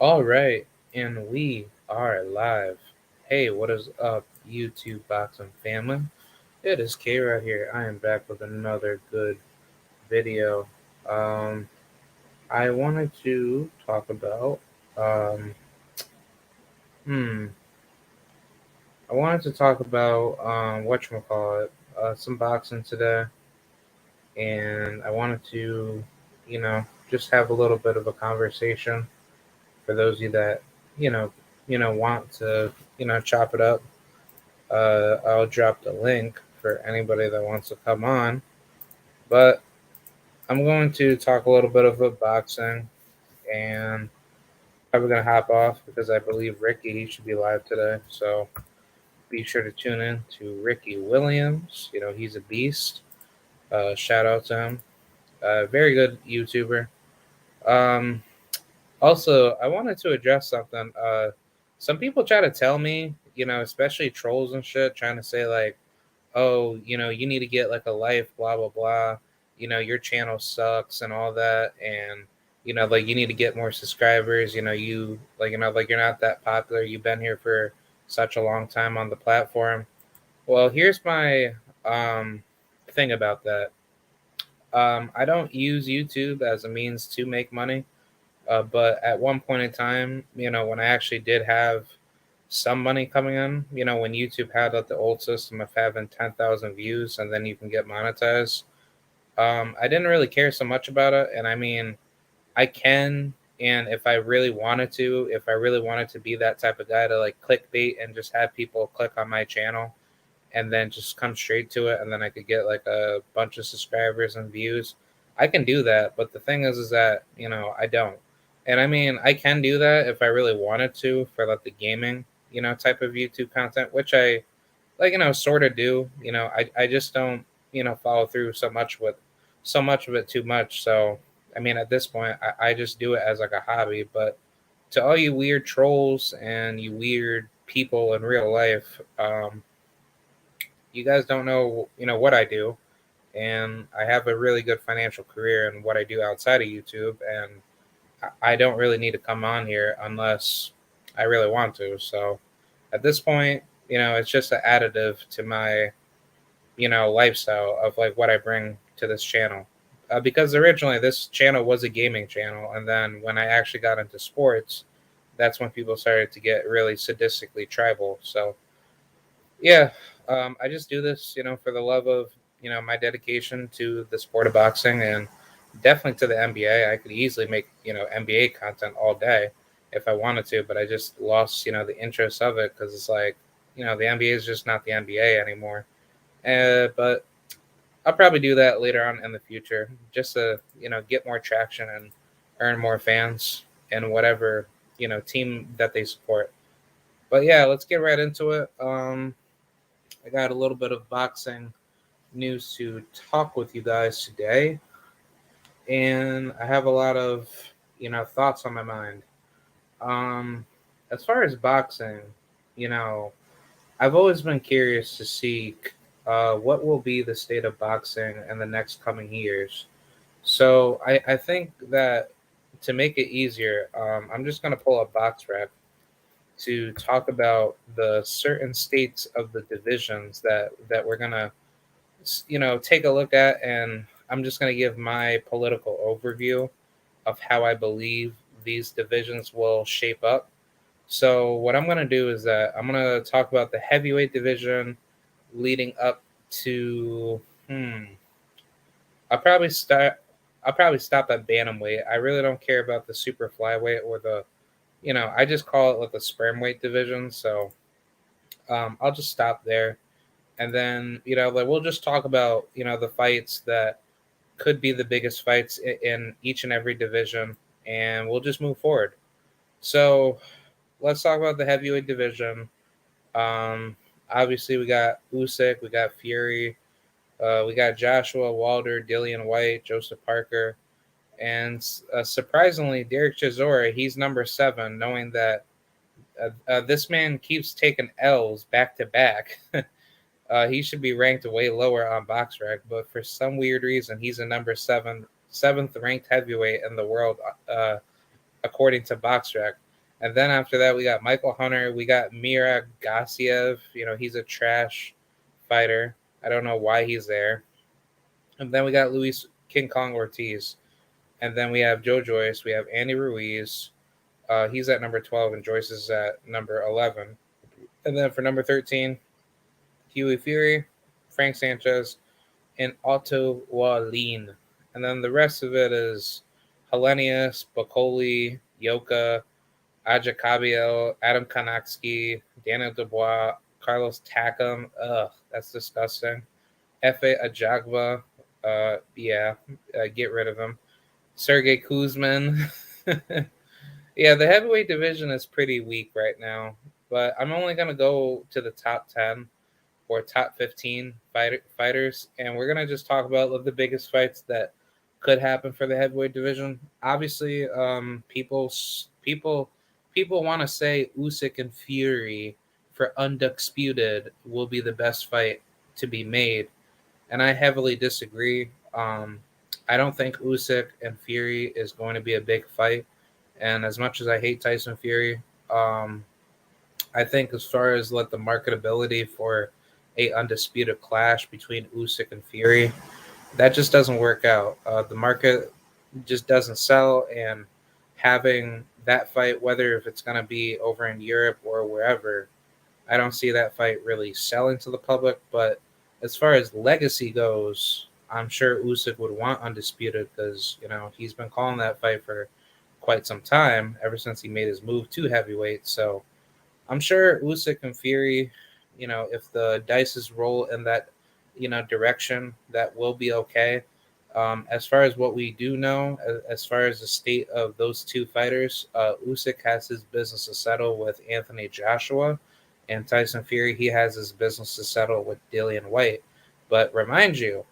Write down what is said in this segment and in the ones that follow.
All right, and we are live. Hey, what is up, YouTube boxing family? It is K right here. I am back with another good video. Um, I wanted to talk about um, hmm, I wanted to talk about whatchamacallit, some boxing today, and I wanted to, just have a little bit of a conversation for those of you that you know, want to, chop it up. I'll drop the link for anybody that wants to come on. But I'm going to talk a little bit of boxing and probably going to hop off because I believe Ricky he should be live today. So be sure to tune in to Ricky Williams. He's a beast. Shout out to him. Very good YouTuber. Um, Also, I wanted to address something. Some people try to tell me, especially trolls and shit, trying to say like, oh, you need to get like a life, blah blah blah. Your channel sucks and all that, and like you need to get more subscribers. Like you're not that popular. You've been here for such a long time on the platform. Well, here's my thing about that. I don't use YouTube as a means to make money. But at one point in time, when I actually did have some money coming in, when YouTube had like the old system of having 10,000 views and then you can get monetized, I didn't really care so much about it. And I mean, I can, and if I really wanted to, if I really wanted to be that type of guy to like clickbait and just have people click on my channel and then just come straight to it, and then I could get like a bunch of subscribers and views. I can do that, but the thing is that I don't. And I mean, I can do that if I really wanted to for like the gaming, type of YouTube content, which I like, sort of do. I just don't, follow through so much of it too much. So I mean, at this point, I just do it as like a hobby. But to all you weird trolls and you weird people in real life, you guys don't know, what I do, and I have a really good financial career in what I do outside of YouTube, and I don't really need to come on here unless I really want to. So at this point, it's just an additive to my, lifestyle of like what I bring to this channel. Because originally this channel was a gaming channel, and then when I actually got into sports, that's when people started to get really sadistically tribal. So yeah, I just do this, for the love of, my dedication to the sport of boxing and definitely to the NBA. I could easily make, NBA content all day if I wanted to, but I just lost, the interest of it because it's like, the NBA is just not the NBA anymore. But I'll probably do that later on in the future just to, get more traction and earn more fans and whatever, team that they support. But yeah, let's get right into it. I got a little bit of boxing news to talk with you guys today, and I have a lot of thoughts on my mind. Um, as far as boxing, you know, I've always been curious to see what will be the state of boxing in the next coming years. So I think that to make it easier, I'm just going to pull up box rec to talk about the certain states of the divisions that we're gonna take a look at, and I'm just going to give my political overview of how I believe these divisions will shape up. So what I'm going to do is that I'm going to talk about the heavyweight division leading up to I'll probably start I'll probably stop at bantamweight. I really don't care about the super flyweight or the I just call it like the sperm weight division. So I'll just stop there, and then like we'll just talk about the fights that could be the biggest fights in each and every division, and we'll just move forward. So let's talk about the heavyweight division. Um, Obviously, we got Usyk, we got Fury, we got Joshua, Wilder, Dillian White, Joseph Parker, and surprisingly, Derek Chisora. He's number 7, knowing that this man keeps taking L's back to back. He should be ranked way lower on BoxRec, but for some weird reason, he's a number seventh ranked heavyweight in the world, according to BoxRec. And then after that, we got Michael Hunter. We got Mira Gassiev. He's a trash fighter. I don't know why he's there. And then we got Luis King Kong Ortiz. And then we have Joe Joyce. We have Andy Ruiz. He's at number 12, and Joyce is at number 11. And then for number 13, Huey Fury, Frank Sanchez, and Otto Wallin. And then the rest of it is Hellenius, Bacoli, Yoka, Aja Adam Kanakski, Daniel Dubois, Carlos Takam. Ugh, that's disgusting. Efe Ajagba. Get rid of him. Sergey Kuzmin. Yeah, the heavyweight division is pretty weak right now, but I'm only going to go to the top 10 or top 15 fighters, and we're going to just talk about the biggest fights that could happen for the heavyweight division. Obviously, people want to say Usyk and Fury for undisputed will be the best fight to be made, and I heavily disagree. I don't think Usyk and Fury is going to be a big fight. And as much as I hate Tyson Fury, I think as far as the marketability for a undisputed clash between Usyk and Fury, that just doesn't work out. The market just doesn't sell, and having that fight, whether if it's going to be over in Europe or wherever, I don't see that fight really selling to the public. But as far as legacy goes, I'm sure Usyk would want undisputed because he's been calling that fight for quite some time, ever since he made his move to heavyweight. So I'm sure Usyk and Fury, if the dices roll in that, direction, that will be okay. As far as what we do know, as far as the state of those two fighters, Usyk has his business to settle with Anthony Joshua, and Tyson Fury, he has his business to settle with Dillian Whyte. But remind you,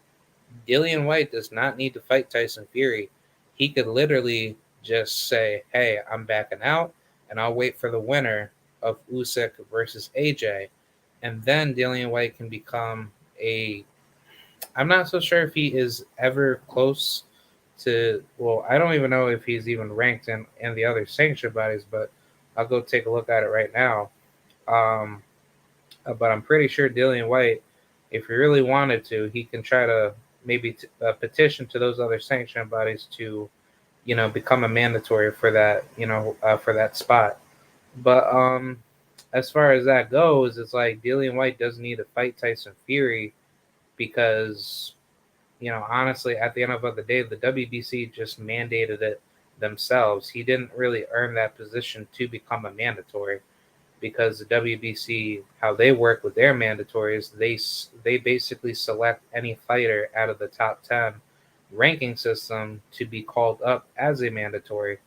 Dillian Whyte does not need to fight Tyson Fury. He could literally just say, hey, I'm backing out, and I'll wait for the winner of Usyk versus AJ. And then Dillian Whyte can become I'm not so sure if he is ever close to, well, I don't even know if he's even ranked in the other sanctioned bodies, but I'll go take a look at it right now. But I'm pretty sure Dillian Whyte, if he really wanted to, he can try to maybe petition to those other sanctioned bodies to become a mandatory for that, for that spot. But as far as that goes, it's like Dillian Whyte doesn't need to fight Tyson Fury because, honestly, at the end of the day, the WBC just mandated it themselves. He didn't really earn that position to become a mandatory because the WBC, how they work with their mandatories, they basically select any fighter out of the top 10 ranking system to be called up as a mandatory.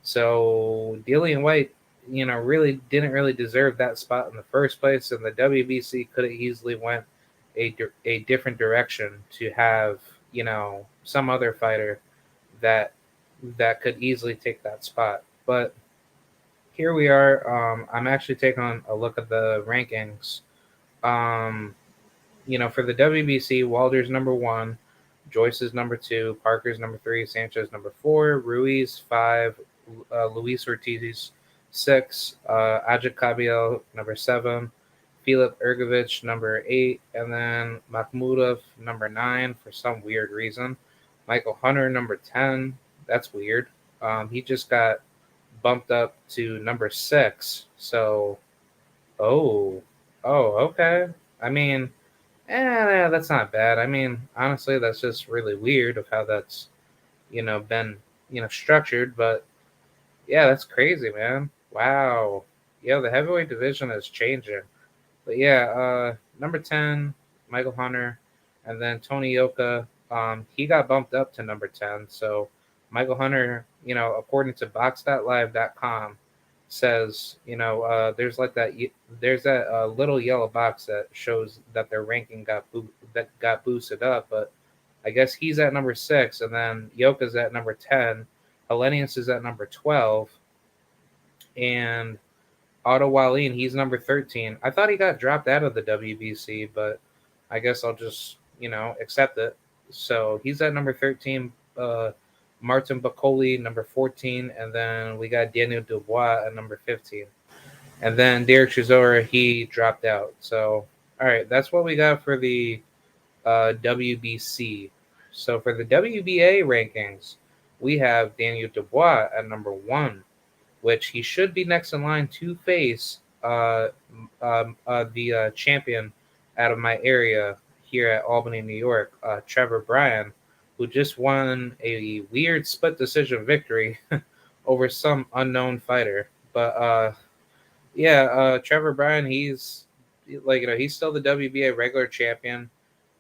So Dillian Whyte, really didn't really deserve that spot in the first place, and the WBC could have easily went a different direction to have some other fighter that could easily take that spot. But here we are. I'm actually taking a look at the rankings. For the WBC, Wilder's number 1, Joyce is number 2, Parker's number 3, Sanchez number 4, Ruiz 5, Luis Ortiz 6, Aja number 7, Filip Ergovich number 8, and then Makhmudov number 9 for some weird reason. Michael Hunter number 10. That's weird. He just got bumped up to number 6. So, okay. I mean, that's not bad. I mean, honestly, that's just really weird of how that's, been, structured. But yeah, that's crazy, man. Wow. Yeah, the heavyweight division is changing. But yeah, number 10, Michael Hunter, and then Tony Yoka. He got bumped up to number 10. So Michael Hunter, according to box.live.com, says, there's that little yellow box that shows that their ranking got boosted up, but I guess he's at number 6, and then Yoka's at number 10, Hellenius is at number 12, and Otto Wallin, he's number 13. I thought he got dropped out of the WBC, but I guess I'll just, accept it. So he's at number 13. Martin Bacoli, number 14, and then we got Daniel Dubois at number 15. And then Derek Chisora, he dropped out. So, all right, that's what we got for the WBC. So for the WBA rankings, we have Daniel Dubois at number 1, which he should be next in line to face the champion out of my area here at Albany, New York, Trevor Bryan, who just won a weird split decision victory over some unknown fighter. But Trevor Bryan, he's he's still the WBA regular champion,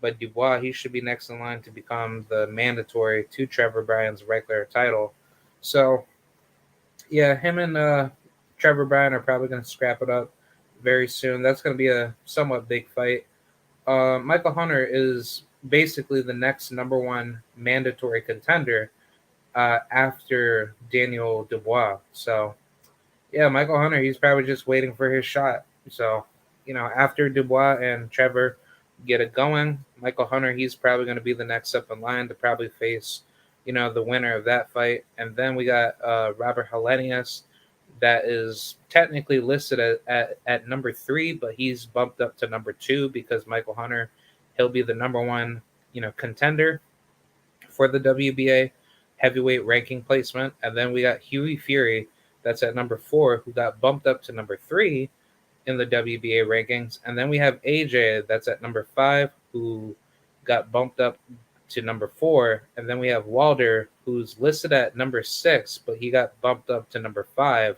but Dubois, he should be next in line to become the mandatory to Trevor Bryan's regular title. So yeah, him and Trevor Bryan are probably going to scrap it up very soon. That's going to be a somewhat big fight. Michael Hunter is basically the next number 1 mandatory contender after Daniel Dubois. So, yeah, Michael Hunter, he's probably just waiting for his shot. So, after Dubois and Trevor get it going, Michael Hunter, he's probably going to be the next up in line to probably face the winner of that fight. And then we got Robert Helenius, that is technically listed at number 3, but he's bumped up to number 2 because Michael Hunter, he'll be the number 1, contender for the WBA heavyweight ranking placement. And then we got Hughie Fury, that's at number 4, who got bumped up to number 3 in the WBA rankings. And then we have AJ, that's at number 5, who got bumped up to number 4. And then we have Walder, who's listed at number 6, but he got bumped up to number 5.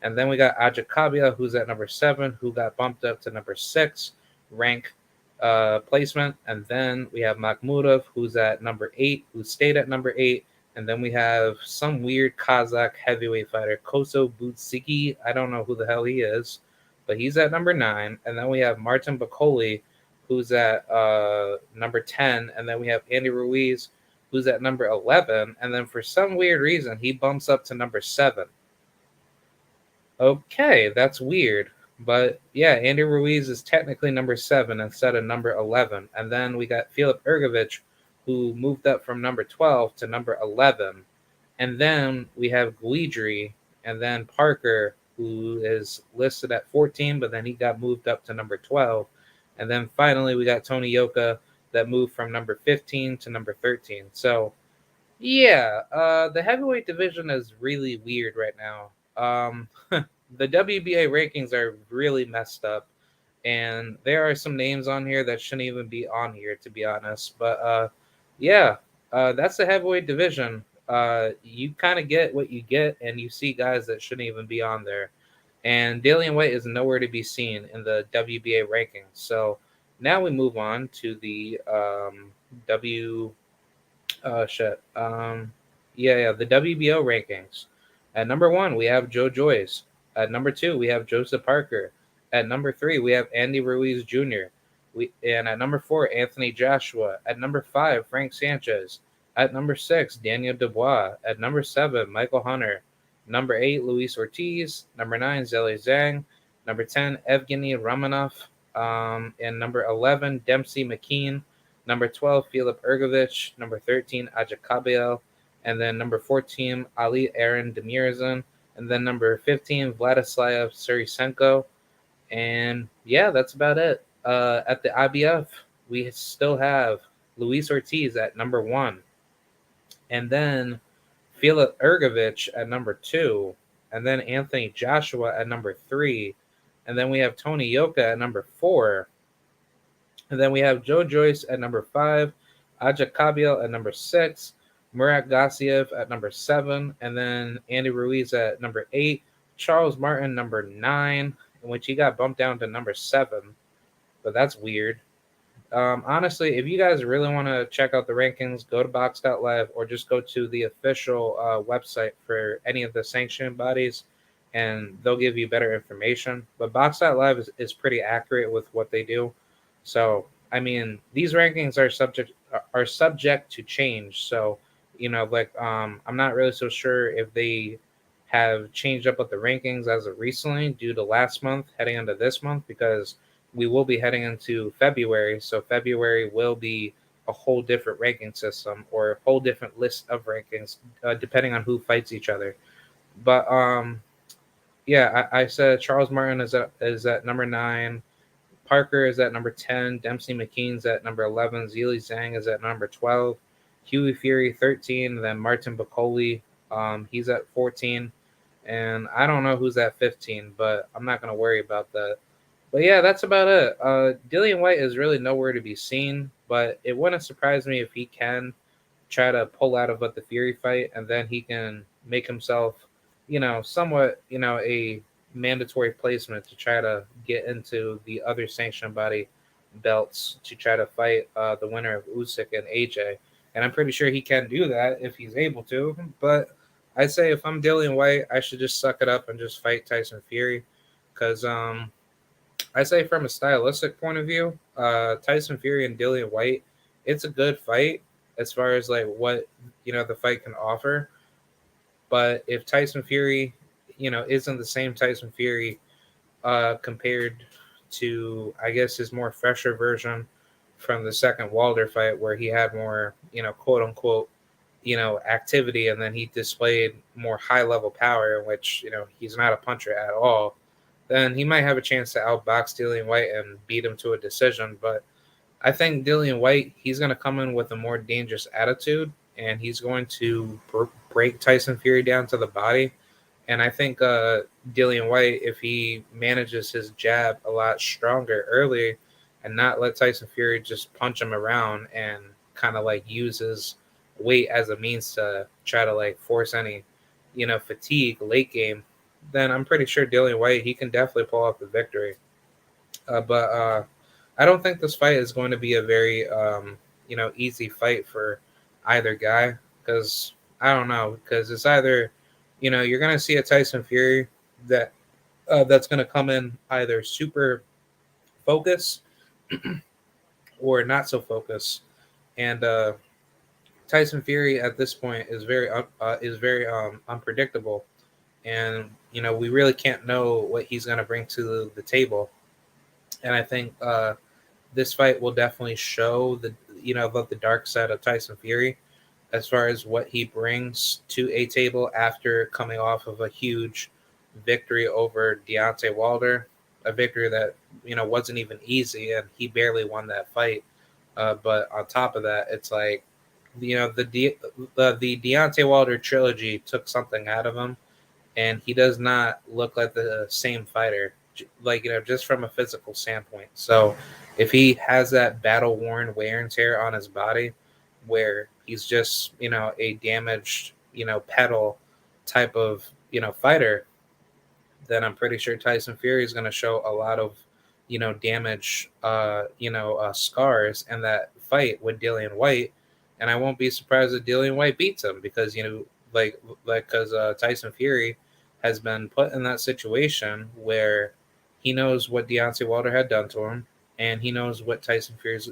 And then we got Ajacabia, who's at number 7, who got bumped up to number 6 rank placement. And then we have Makhmudov, who's at number 8, who stayed at number 8. And then we have some weird Kazakh heavyweight fighter, Koso Butsiki. I don't know who the hell he is, but he's at number 9. And then we have Martin Bacoli, who's at number 10. And then we have Andy Ruiz, who's at number 11. And then for some weird reason, he bumps up to number 7. Okay, that's weird. But yeah, Andy Ruiz is technically number 7 instead of number 11. And then we got Filip Ergovic, who moved up from number 12 to number 11. And then we have Guidry, and then Parker, who is listed at 14, but then he got moved up to number 12. And then finally we got Tony Yoka, that moved from number 15 to number 13. So yeah, the heavyweight division is really weird right now. The WBA rankings are really messed up, and there are some names on here that shouldn't even be on here, to be honest. But that's the heavyweight division. You kind of get what you get, and you see guys that shouldn't even be on there. And Dillian White is nowhere to be seen in the WBA rankings. So now we move on to the the WBO rankings. At number 1, we have Joe Joyce. At number 2, we have Joseph Parker. At number 3, we have Andy Ruiz Jr. And at number 4, Anthony Joshua. At number 5, Frank Sanchez. At number 6, Daniel Dubois. At number 7, Michael Hunter. Number 8, Luis Ortiz. Number 9, Zhilei Zhang. Number 10, Evgeny Romanov. And number 11, Dempsey McKean. Number 12, Filip Ergovic. Number 13, Ajakabiel. And then number 14, Ali Aaron Demirzin. And then number 15, Vladislav Surisenko. And yeah, that's about it. At the IBF, we still have Luis Ortiz at number 1. And then Filip Ergovic at number 2. And then Anthony Joshua at number 3. And then we have Tony Yoka at number 4. And then we have Joe Joyce at number 5. Ajakabiel at number 6. Murat Gassiev at number 7, and then Andy Ruiz at number 8, Charles Martin number 9, in which he got bumped down to number 7, but that's weird. Honestly, if you guys really want to check out the rankings, go to Box.live or just go to the official website for any of the sanctioning bodies, and they'll give you better information. But Box.live is pretty accurate with what they do. So, I mean, these rankings are subject to change. So, I'm not really so sure if they have changed up with the rankings as of recently due to last month heading into this month, because we will be heading into February. So February will be a whole different ranking system or a whole different list of rankings depending on who fights each other. But yeah, I said Charles Martin is at number 9. Parker is at number 10. Dempsey McKean's at number 11. Zhili Zhang is at number 12. Huey Fury 13. Then Martin Bacoli, he's at 14. And I don't know who's at 15, but I'm not going to worry about that. But yeah, that's about it. Dillian White is really nowhere to be seen, but it wouldn't surprise me if he can try to pull out of the Fury fight, and then he can make himself, somewhat, a mandatory placement to try to get into the other sanctioned body belts to try to fight the winner of Usyk and AJ. And I'm pretty sure he can do that if he's able to. But I say if I'm Dillian White, I should just suck it up and just fight Tyson Fury, because I say from a stylistic point of view, Tyson Fury and Dillian White, it's a good fight as far as like what the fight can offer. But if Tyson Fury, isn't the same Tyson Fury compared to, I guess, his more fresher version from the second Wilder fight where he had more, quote unquote, activity, and then he displayed more high level power in which, he's not a puncher at all, then he might have a chance to outbox Dillian White and beat him to a decision. But I think Dillian White, he's going to come in with a more dangerous attitude, and he's going to break Tyson Fury down to the body. And I think Dillian White, if he manages his jab a lot stronger early and not let Tyson Fury just punch him around and kind of like use his weight as a means to try to like force any, fatigue late game, then I'm pretty sure Dillian White, he can definitely pull off the victory. But I don't think this fight is going to be a very, easy fight for either guy, because I don't know, because it's either, you're going to see a Tyson Fury that's going to come in either super focused or not so focused, and Tyson Fury at this point is very unpredictable, and we really can't know what he's going to bring to the table. And I think this fight will definitely show the dark side of Tyson Fury as far as what he brings to a table after coming off of a huge victory over Deontay Wilder, a victory that wasn't even easy, and he barely won that fight. But on top of that, it's like the Deontay Wilder trilogy took something out of him, and he does not look like the same fighter, like just from a physical standpoint. So if he has that battle worn wear and tear on his body, where he's just a damaged pedal type of fighter, then I'm pretty sure Tyson Fury is going to show a lot of damage, scars in that fight with Dillian White, and I won't be surprised if Dillian White beats him, because because Tyson Fury has been put in that situation where he knows what Deontay Wilder had done to him, and he knows what Tyson Fury's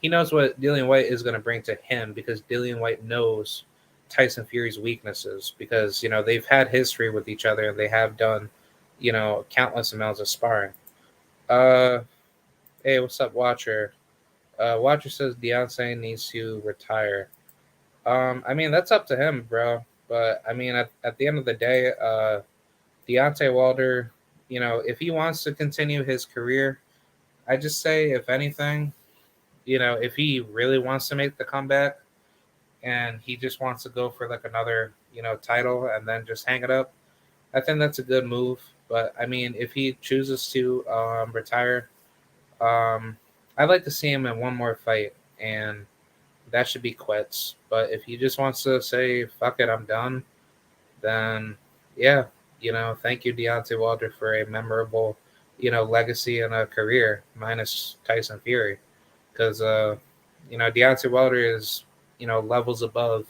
he knows what Dillian White is going to bring to him, because Dillian White knows Tyson Fury's weaknesses, because they've had history with each other and they have done countless amounts of sparring. Hey, what's up, Watcher? Watcher says Deontay needs to retire. I mean, that's up to him, bro. But I mean, at the end of the day, Deontay Wilder, if he wants to continue his career, I just say, if anything, if he really wants to make the comeback and he just wants to go for like another, title and then just hang it up, I think that's a good move. But I mean, if he chooses to retire, I'd like to see him in one more fight, and that should be quits. But if he just wants to say, fuck it, I'm done, then yeah, thank you, Deontay Wilder, for a memorable, legacy and a career, minus Tyson Fury. Because, Deontay Wilder is, levels above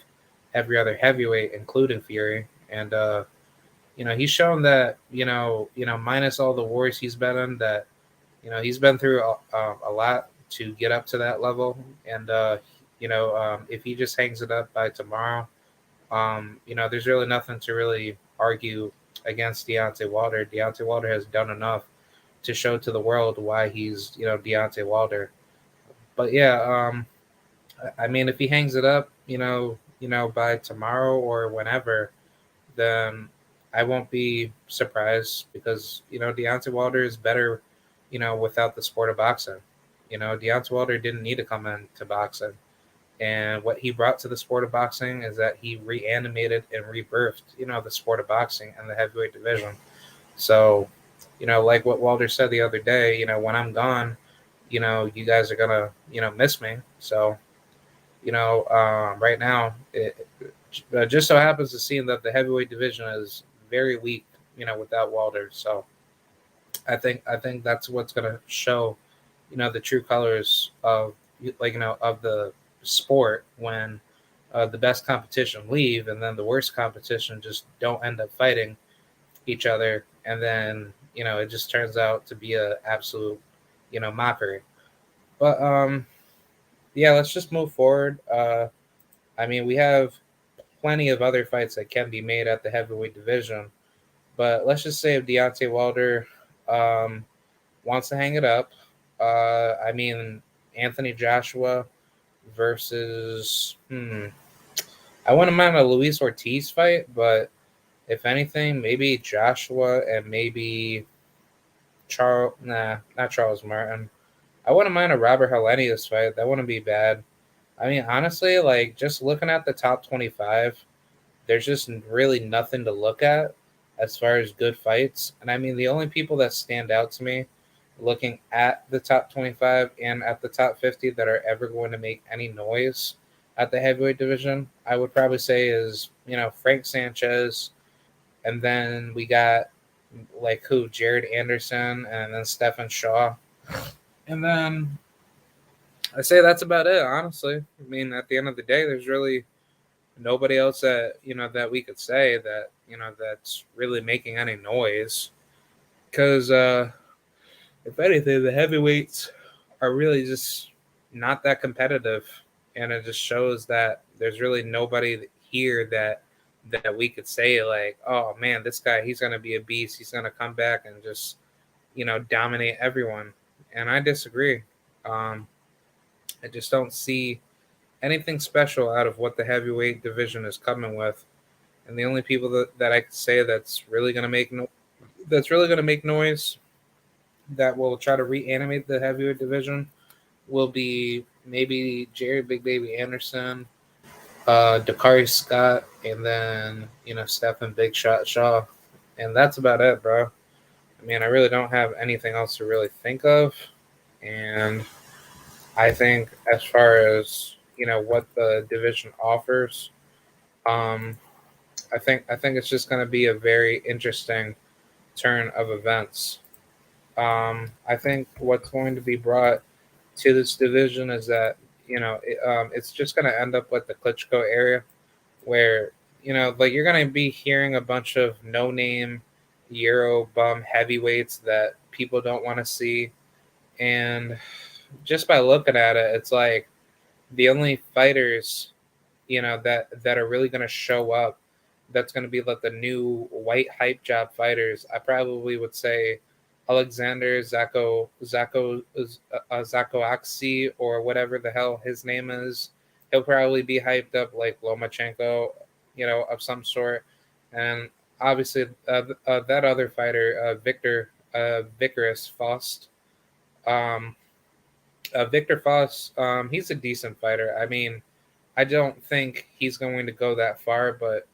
every other heavyweight, including Fury. And, he's shown that, minus all the wars he's been in, that, he's been through a lot to get up to that level. And, if he just hangs it up by tomorrow, there's really nothing to really argue against Deontay Wilder. Deontay Wilder has done enough to show to the world why he's, Deontay Wilder. But yeah, I mean, if he hangs it up, by tomorrow or whenever, then I won't be surprised because Deontay Wilder is better, without the sport of boxing. Deontay Wilder didn't need to come into boxing, and what he brought to the sport of boxing is that he reanimated and rebirthed, the sport of boxing and the heavyweight division. So, like what Wilder said the other day, when I'm gone, you guys are gonna, miss me. So, right now, it just so happens to seem that the heavyweight division is very weak, without Wilder. So I think that's what's gonna show, the true colors of of the sport when the best competition leave, and then the worst competition just don't end up fighting each other, and then it just turns out to be a absolute mockery. But yeah, let's just move forward. I mean, we have plenty of other fights that can be made at the heavyweight division. But let's just say if Deontay Wilder um, wants to hang it up, I mean, Anthony Joshua versus, I wouldn't mind a Luis Ortiz fight, but if anything, maybe Joshua and maybe not Charles Martin. I wouldn't mind a Robert Helenius fight. That wouldn't be bad. I mean, honestly, like just looking at the top 25, there's just really nothing to look at as far as good fights. And I mean, the only people that stand out to me looking at the top 25 and at the top 50 that are ever going to make any noise at the heavyweight division, I would probably say is, Frank Sanchez. And then we got like who? Jared Anderson and then Stephen Shaw. And then I say that's about it, honestly. I mean, at the end of the day, there's really nobody else that that we could say that that's really making any noise because if anything the heavyweights are really just not that competitive, and it just shows that there's really nobody here that we could say like, oh man, this guy, he's going to be a beast, he's going to come back and just dominate everyone. And I disagree. I just don't see anything special out of what the heavyweight division is coming with. And the only people that I could say that's really going to make noise that will try to reanimate the heavyweight division will be maybe Jerry Big Baby Anderson, Dakari Scott, and then Stephen Big Shot Shaw, and that's about it, bro. I mean, I really don't have anything else to really think of, and I think as far as what the division offers, um, I think it's just going to be a very interesting turn of events. I think what's going to be brought to this division is that it's just going to end up with the Klitschko area, where like you're going to be hearing a bunch of no name Euro bum heavyweights that people don't want to see, and just by looking at it, it's like the only fighters that are really going to show up, that's going to be like the new white hype job fighters. I probably would say Alexander Zakoaxi, or whatever the hell his name is. He'll probably be hyped up like Lomachenko, of some sort. And obviously that other fighter, Victor Vickers Faust. Um, Victor Faust, he's a decent fighter. I mean, I don't think he's going to go that far, but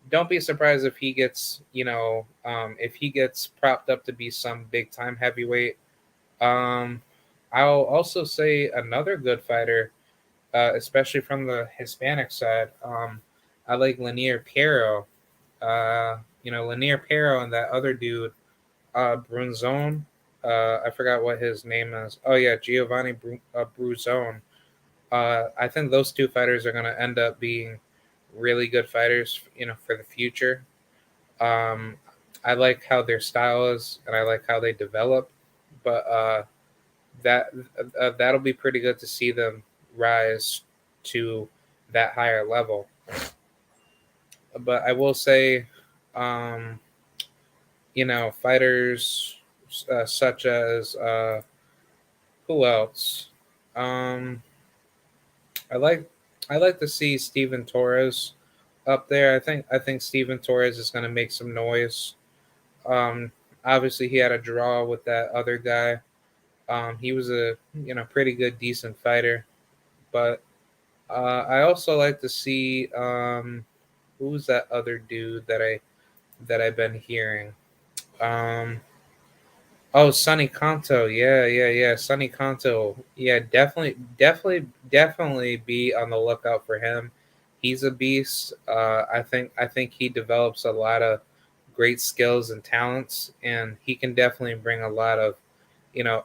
don't be surprised if he gets, if he gets propped up to be some big time heavyweight. Um, I'll also say another good fighter, especially from the Hispanic side. I like Lanier Pero. Lanier Pero and that other dude, Brunzone. I forgot what his name is. Oh yeah, Giovanni Bruzone. I think those two fighters are going to end up being really good fighters, for the future. Um, I like how their style is, and I like how they develop. But that that'll be pretty good to see them rise to that higher level. But I will say, um, fighters such as who else? Um, I like I like to see Steven Torres up there. I think Steven Torres is going to make some noise. Um, Obviously he had a draw with that other guy. He was a pretty good, decent fighter, but I also like to see who's that other dude that I've been hearing. Um, Oh, Sonny Kanto. Yeah. Sonny Kanto. Yeah, definitely be on the lookout for him. He's a beast. I think he develops a lot of great skills and talents, and he can definitely bring a lot of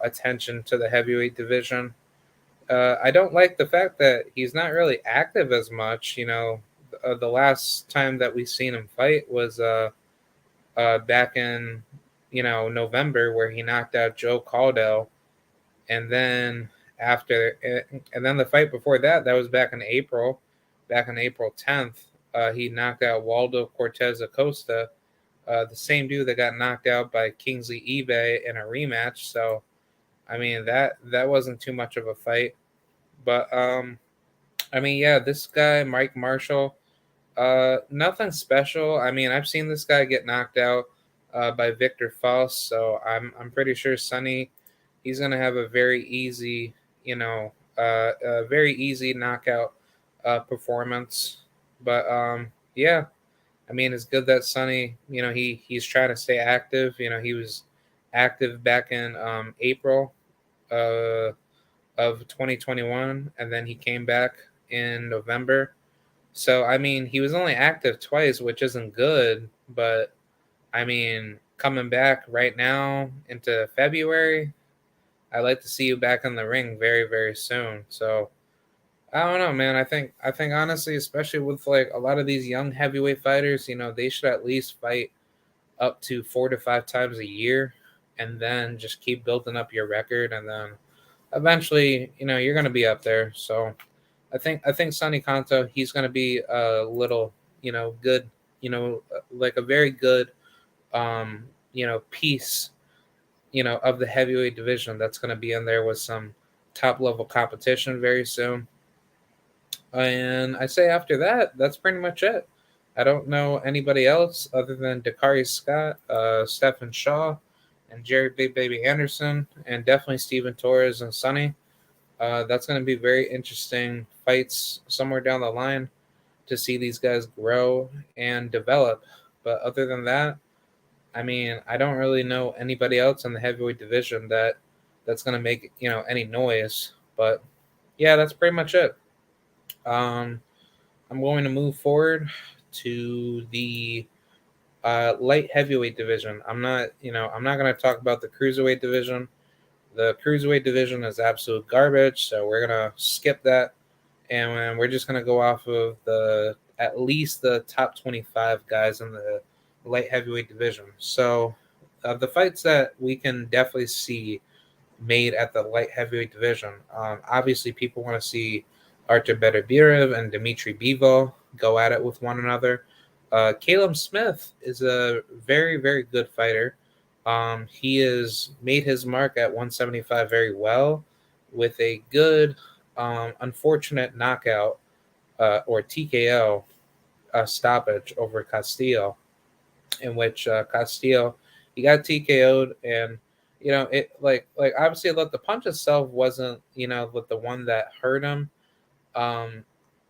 attention to the heavyweight division. I don't like the fact that he's not really active as much. The last time that we seen him fight was back in November, where he knocked out Joe Caldwell, and then and then the fight before that, that was back in April 10th. He knocked out Waldo Cortez Acosta, the same dude that got knocked out by Kingsley eBay in a rematch. So I mean that wasn't too much of a fight, but I mean, yeah, this guy Mike Marshall. Nothing special. I mean, I've seen this guy get knocked out by Victor Faust, so I'm pretty sure Sonny, he's gonna have a very easy, a very easy knockout performance. But yeah, I mean, it's good that Sonny, he's trying to stay active. He was active back in April uh, of 2021, and then he came back in November. So I mean, he was only active twice, which isn't good. But I mean, coming back right now into February, I like to see you back in the ring very, very soon. So I don't know, man. I think honestly, especially with like a lot of these young heavyweight fighters, they should at least fight up to 4 to 5 times a year, and then just keep building up your record, and then eventually, you're gonna be up there. So I think Sonny Kanto, he's going to be a little good, like a very good piece of the heavyweight division that's going to be in there with some top level competition very soon. And I say after that, that's pretty much it. I don't know anybody else other than Dakari Scott, Stephen Shaw, and Jerry Big Baby Anderson, and definitely Steven Torres and Sonny. That's going to be very interesting fights somewhere down the line to see these guys grow and develop. But other than that, I mean, I don't really know anybody else in the heavyweight division that's going to make any noise. But yeah, that's pretty much it. Um, I'm going to move forward to the light heavyweight division. I'm not going to talk about the cruiserweight division. The cruiserweight division is absolute garbage, so we're gonna skip that, and we're just gonna go off of the at least the top 25 guys in the light heavyweight division. So the fights that we can definitely see made at the light heavyweight division. Obviously, people want to see Artur Beterbiev and Dmitry Bivol go at it with one another. Caleb Smith is a very, very good fighter. He has made his mark at 175 very well with a good, unfortunate knockout or TKO stoppage over Castillo, in which Castillo he got TKO'd, and it like obviously the punch itself wasn't with the one that hurt him. Um,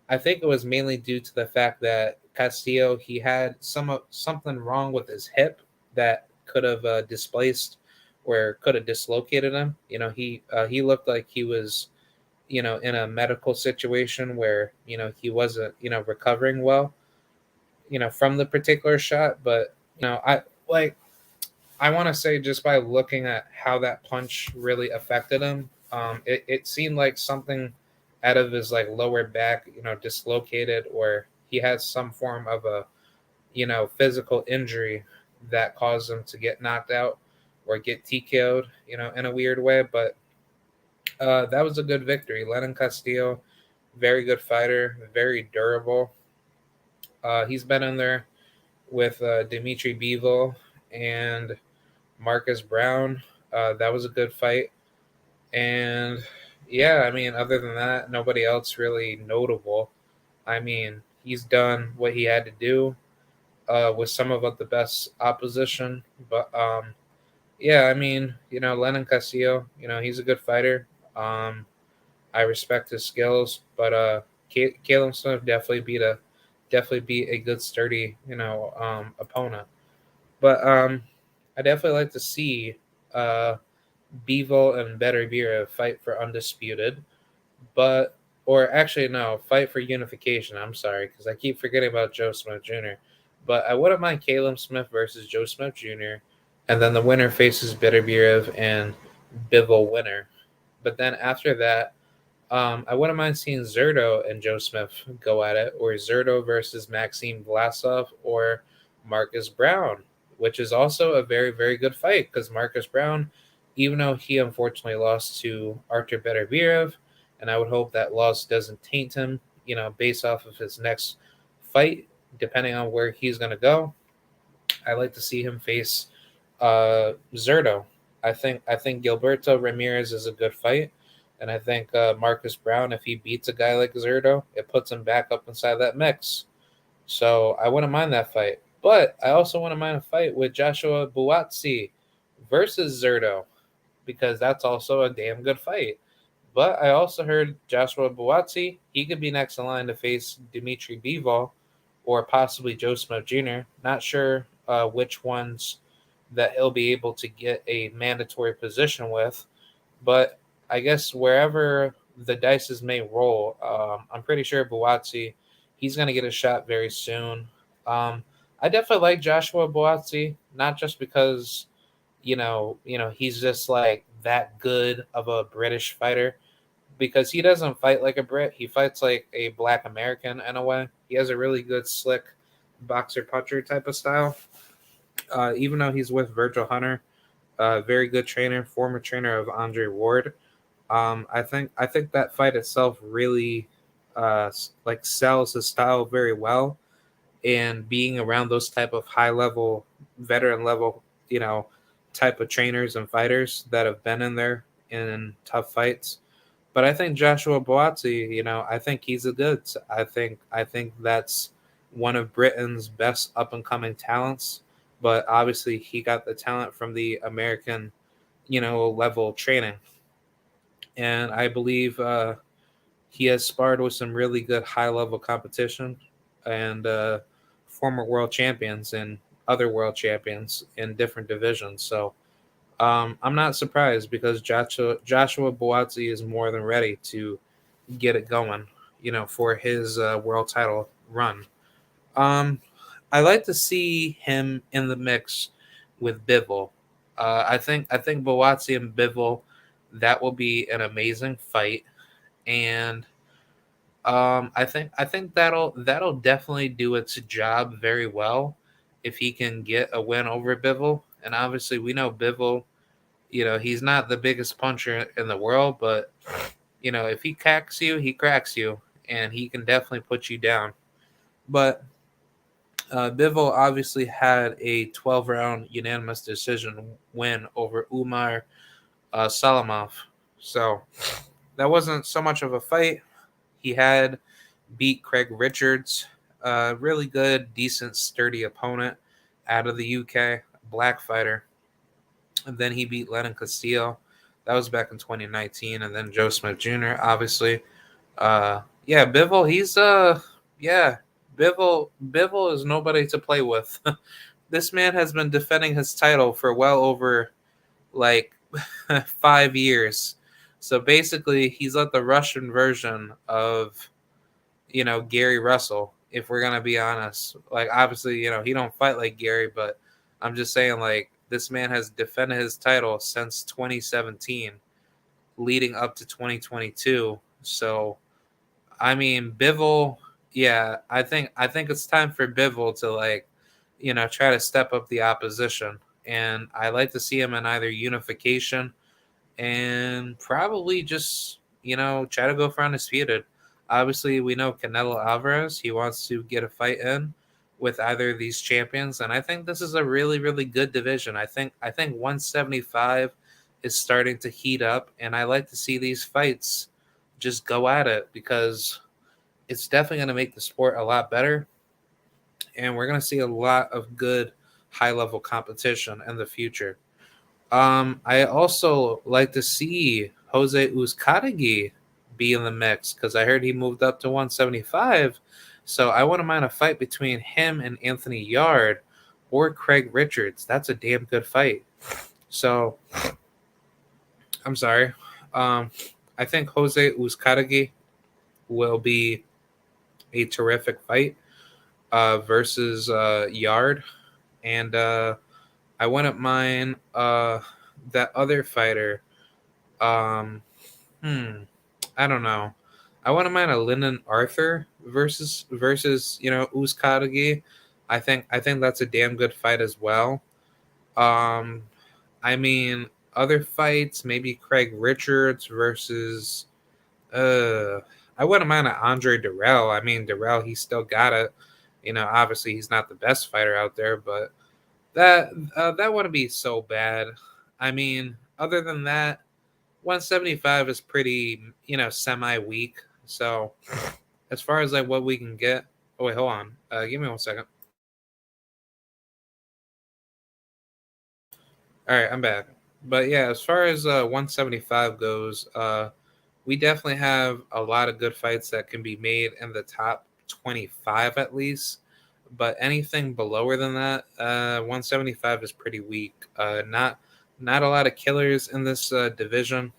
I think it was mainly due to the fact that Castillo he had something wrong with his hip that could have displaced or could have dislocated him. He looked like he was in a medical situation where he wasn't recovering well from the particular shot. But I want to say just by looking at how that punch really affected him, it seemed like something out of his like lower back, dislocated, or he has some form of a, physical injury that caused him to get knocked out or get TKO'd, in a weird way. But that was a good victory. Lenin Castillo, very good fighter, very durable. He's been in there with Dimitri Bivol and Marcus Brown. That was a good fight. And Yeah, I mean, other than that, nobody else really notable. I mean, he's done what he had to do with some of the best opposition. But yeah, I mean, Lennon Castillo, he's a good fighter. Um, I respect his skills, but Caleb Smith definitely beat a good sturdy opponent. But I definitely like to see uh, Bevo and Beterbiev fight for undisputed, but or actually no, fight for unification. I'm sorry because I keep forgetting about Joe Smith Jr. But I wouldn't mind Caleb Smith versus Joe Smith Jr. And then the winner faces Beterbiev and Bivol winner. But then after that, I wouldn't mind seeing Zerto and Joe Smith go at it, or Zerto versus Maxime Vlasov or Marcus Brown, which is also a very, very good fight because Marcus Brown, even though he unfortunately lost to Artur Beterbiev, and I would hope that loss doesn't taint him, based off of his next fight, depending on where he's going to go. I like to see him face Zerto. I think Gilberto Ramirez is a good fight, and I think Marcus Brown, if he beats a guy like Zerto, it puts him back up inside that mix. So I wouldn't mind that fight, but I also wouldn't mind a fight with Joshua Buatsi versus Zerto because that's also a damn good fight. But I also heard Joshua Buatsi, he could be next in line to face Dimitri Bivol or possibly Joe Smith Jr. Not sure which ones that he'll be able to get a mandatory position with, but I guess wherever the dices may roll, I'm pretty sure Buatsi, he's going to get a shot very soon. I definitely like Joshua Buatsi, not just because he's just like that good of a British fighter, because he doesn't fight like a Brit. He fights like a Black American in a way. He has a really good, slick boxer puncher type of style. Even though he's with Virgil Hunter, very good trainer, former trainer of Andre Ward. I think that fight itself really like sells his style very well, and being around those type of high level, veteran level, type of trainers and fighters that have been in there in tough fights. But I think Joshua Buatsi, I think he's a good. I think that's one of Britain's best up and coming talents. But obviously, he got the talent from the American, level training, and I believe he has sparred with some really good high level competition and former world champions and other world champions in different divisions. So I'm not surprised because Joshua Buatsi is more than ready to get it going, for his world title run. Um, I like to see him in the mix with Bivol. I think Buatsi and Bivol, that will be an amazing fight, and I think that'll definitely do its job very well if he can get a win over Bivol. And obviously, we know Bivol, he's not the biggest puncher in the world, but if he cracks you, he cracks you, and he can definitely put you down. But Bivol obviously had a 12-round unanimous decision win over Umar Salamov, so that wasn't so much of a fight. He had beat Craig Richards, a really good, decent, sturdy opponent out of the UK, black fighter. And then he beat Lennon Castillo. That was back in 2019. And then Joe Smith Jr., obviously. Yeah, Bivol, yeah, Bivol is nobody to play with. This man has been defending his title for well over like 5 years. So basically, he's like the Russian version of Gary Russell, if we're gonna be honest. Like obviously, he don't fight like Gary, but I'm just saying like this man has defended his title since 2017, leading up to 2022. So I mean, Bivol, yeah, I think it's time for Bivol to like, try to step up the opposition, and I like to see him in either unification and probably just try to go for undisputed. Obviously, we know Canelo Alvarez. He wants to get a fight in with either of these champions, and I think this is a really really good division. I think 175 is starting to heat up, and I like to see these fights just go at it because it's definitely going to make the sport a lot better, and we're going to see a lot of good high level competition in the future. I also like to see Jose Uzcategui be in the mix because I heard he moved up to 175. So I wouldn't mind a fight between him and Anthony Yard or Craig Richards. That's a damn good fight. So I'm sorry. Um, I think Jose Uzcategui will be a terrific fight versus Yard, and I wouldn't mind that other fighter. Um, I don't know. I wouldn't mind a Lyndon Arthur versus Uzcategui. I think that's a damn good fight as well. Um, I mean, other fights, maybe Craig Richards versus uh I wouldn't mind an Andre Durrell. I mean, Durrell, he's still got it. Obviously he's not the best fighter out there, but that wouldn't be so bad. I mean, other than that, 175 is pretty, semi weak. So as far as like what we can get, oh wait, hold on, give me 1 second. All right, I'm back. But yeah, as far as 175 goes, we definitely have a lot of good fights that can be made in the top 25 at least. But anything below than that, 175 is pretty weak. Not a lot of killers in this division.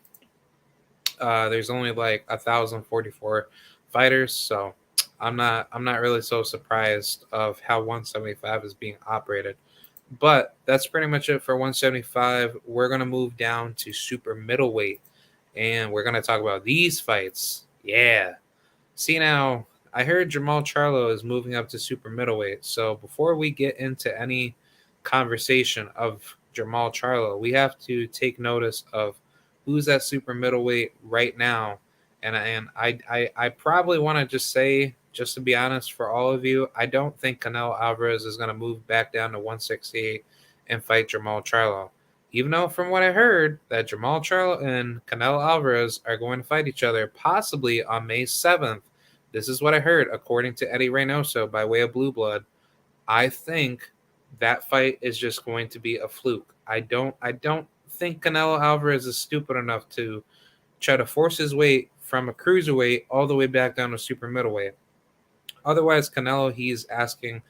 There's only like 1,044 fighters, so I'm not really so surprised of how 175 is being operated. But that's pretty much it for 175. We're gonna move down to super middleweight, and we're gonna talk about these fights. Yeah. See now, I heard Jamal Charlo is moving up to super middleweight. So before we get into any conversation of Jamal Charlo, we have to take notice of who's at super middleweight right now. And I probably want to just say, just to be honest, for all of you, I don't think Canelo Alvarez is going to move back down to 168 and fight Jamal Charlo. Even though, from what I heard, that Jamal Charlo and Canelo Alvarez are going to fight each other possibly on May 7th. This is what I heard, according to Eddie Reynoso by way of Blue Blood. I think that fight is just going to be a fluke. I don't think Canelo Alvarez is stupid enough to try to force his way from a cruiserweight all the way back down to super middleweight. Otherwise, Canelo, he's asking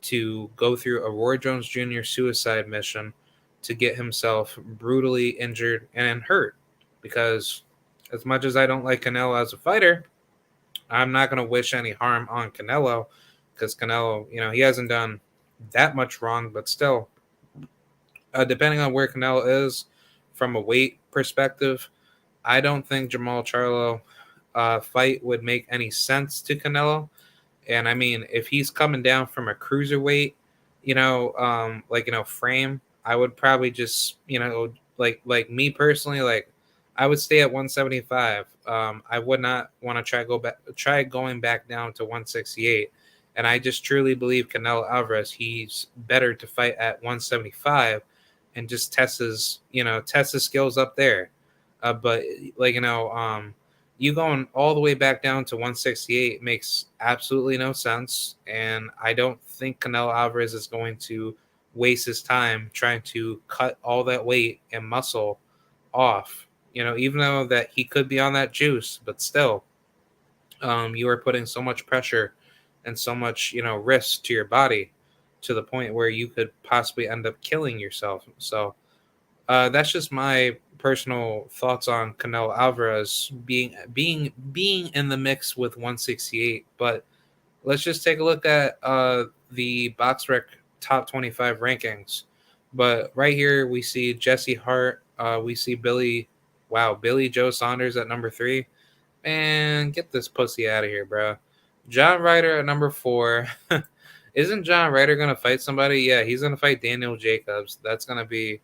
to go through a Roy Jones Jr. suicide mission to get himself brutally injured and hurt. Because as much as I don't like Canelo as a fighter, I'm not going to wish any harm on Canelo because Canelo, he hasn't done that much wrong, but still, depending on where Canelo is from a weight perspective, I don't think Jamal Charlo fight would make any sense to Canelo. And I mean, if he's coming down from a cruiserweight, frame, I would probably just, like me personally, like I would stay at 175. I would not want to try going back down to 168. And I just truly believe Canelo Alvarez, he's better to fight at 175 and just test his skills up there. But you going all the way back down to 168 makes absolutely no sense. And I don't think Canelo Alvarez is going to waste his time trying to cut all that weight and muscle off. Even though that he could be on that juice, but still, you are putting so much pressure and so much, risk to your body to the point where you could possibly end up killing yourself. So that's just my personal thoughts on Canelo Alvarez being in the mix with 168. But let's just take a look at the BoxRec top 25 rankings. But right here we see Jesse Hart. We see Billy Joe Saunders at number 3. Man, get this pussy out of here, bro. John Ryder at number 4. Isn't John Ryder gonna fight somebody? Yeah, he's gonna fight Daniel Jacobs. That's gonna be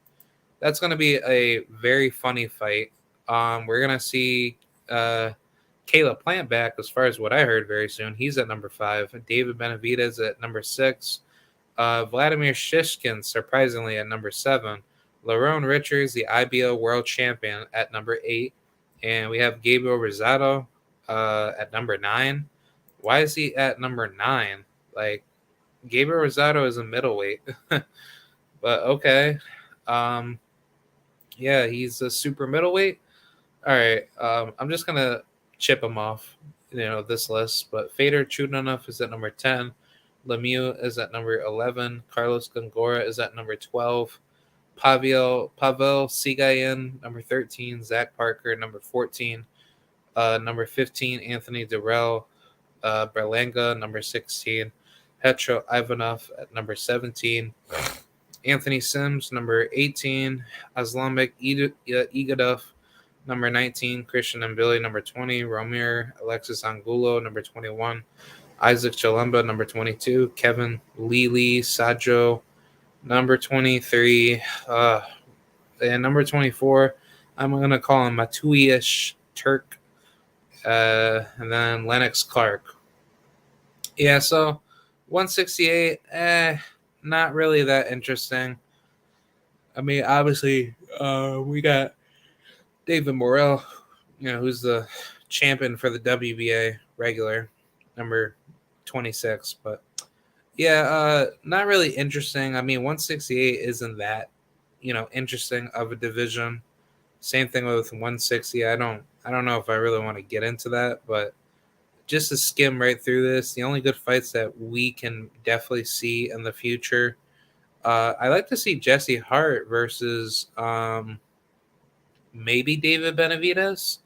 a very funny fight. We're gonna see Caleb Plant back, as far as what I heard, very soon. He's at number 5. David Benavidez at number 6. Vladimir Shishkin, surprisingly, at number 7. Lerone Richards, the IBO World Champion, at number 8. And we have Gabriel Rosado at number 9. Why is he at number 9? Like, Gabriel Rosado is a middleweight. But okay. Um, yeah, he's a super middleweight. All right. I'm just going to chip him off, this list. But Fader Chudinov is at number 10. Lemieux is at number 11. Carlos Gongora is at number 12. Pavel Sigayan, number 13. Zach Parker, number 14. Number 15, Anthony Durrell. Berlanga, number 16. Petro Ivanov at number 17. Anthony Sims, number 18. Aslamek Igadov, number 19. Christian Mbili, number 20. Romir Alexis Angulo, number 21. Isaac Chalemba, number 22. Kevin Lili Sajo, number 23. And number 24, I'm going to call him Matuish Turk. And then Lennox Clark. Yeah, so 168, not really that interesting. I mean, obviously, we got David Morrell, who's the champion for the WBA regular, number 26. But yeah, not really interesting. I mean, 168 isn't that, interesting of a division. Same thing with 160. I don't know if I really want to get into that, but just to skim right through this, the only good fights that we can definitely see in the future, I like to see Jesse Hart versus maybe David Benavidez.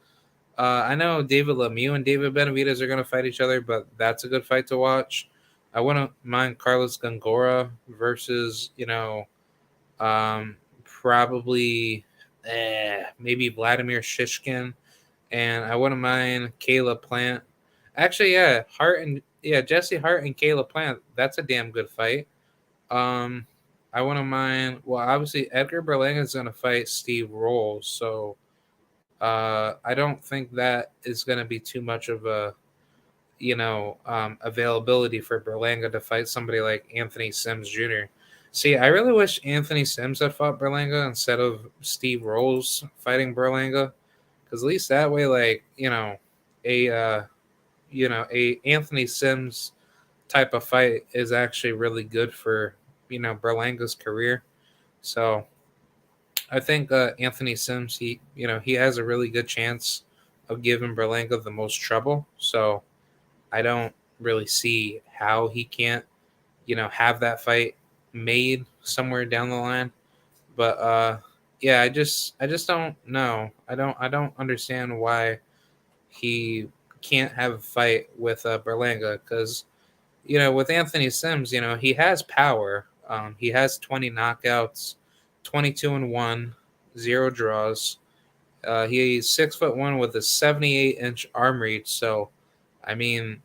I know David Lemieux and David Benavidez are going to fight each other, but that's a good fight to watch. I wouldn't mind Carlos Gongora versus, probably maybe Vladimir Shishkin, and I wouldn't mind Caleb Plant. Actually, Jesse Hart and Caleb Plant. That's a damn good fight. I wouldn't mind. Well, obviously Edgar Berlanga is going to fight Steve Rolls, so I don't think that is going to be too much of a availability for Berlanga to fight somebody like Anthony Sims Jr. See, I really wish Anthony Sims had fought Berlanga instead of Steve Rolls fighting Berlanga, because at least that way, a Anthony Sims type of fight is actually really good for Berlanga's career. So I think Anthony Sims, he has a really good chance of giving Berlanga the most trouble. So I don't really see how he can't have that fight made somewhere down the line. But I just don't know. I don't understand why he can't have a fight with Berlanga, because with Anthony Sims, he has power. He has 20 knockouts, 22-1, 0 draws. He's 6'1" with a 78-inch arm reach. So, I mean,